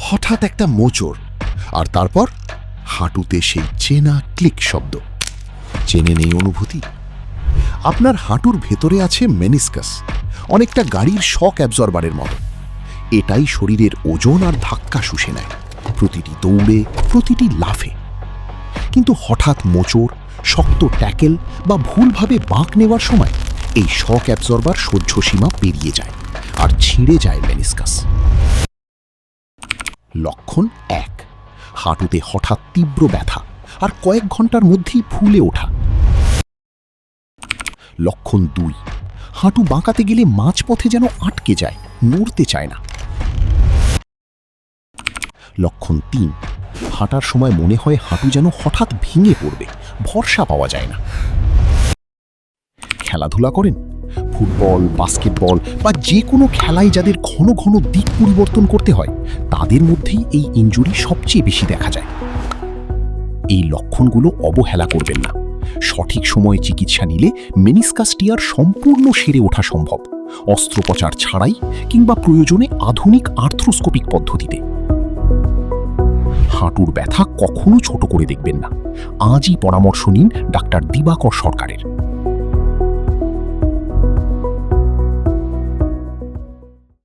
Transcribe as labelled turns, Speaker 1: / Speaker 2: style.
Speaker 1: হঠাৎ একটা মোচড়, আর তারপর হাঁটুতে সেই চেনা ক্লিক শব্দ। চেনে নেই অনুভূতি? আপনার হাঁটুর ভেতরে আছে মেনিসকাস, অনেকটা গাড়ির শক অ্যাবজর্বারের মতো। এটাই শরীরের ওজন আর ধাক্কা শুষে নেয় প্রতিটি দৌড়ে, প্রতিটি লাফে। কিন্তু হঠাৎ মোচড়, শক্ত ট্যাকেল বা ভুলভাবে বাঁক নেওয়ার সময় এই শক অ্যাবজর্বার সহ্য সীমা পেরিয়ে যায় আর ছিঁড়ে যায় মেনিসকাস। লক্ষণ 1, হাঁটুতে হঠাৎ তীব্র ব্যথা আর কয়েক ঘন্টার মধ্যেই ফুলে ওঠা। লক্ষণ 2, হাঁটু বাঁকাতে গেলে মাঝপথে যেন আটকে যায়, নড়তে চায় না। লক্ষণ 3, হাঁটার সময় মনে হয় হাঁটু যেন হঠাৎ ভেঙে পড়বে, ভরসা পাওয়া যায় না। খেলাধুলা করেন? ফুটবল, বাস্কেটবল বা যে কোনো খেলায় যাদের ঘন ঘন দিক পরিবর্তন করতে হয়, তাদের মধ্যেই এই ইনজুরি সবচেয়ে বেশি দেখা যায়। এই লক্ষণগুলো অবহেলা করবেন না। সঠিক সময়ে চিকিৎসা নিলে মেনিসকাস টিয়ার সম্পূর্ণ সেরে ওঠা সম্ভব, অস্ত্রোপচার ছাড়াই কিংবা প্রয়োজনে আধুনিক আর্থ্রোস্কোপিক পদ্ধতিতে। হাঁটুর ব্যথা কখনো ছোট করে দেখবেন না। আজই পরামর্শ নিন ডাক্তার দিবাকর সরকারের।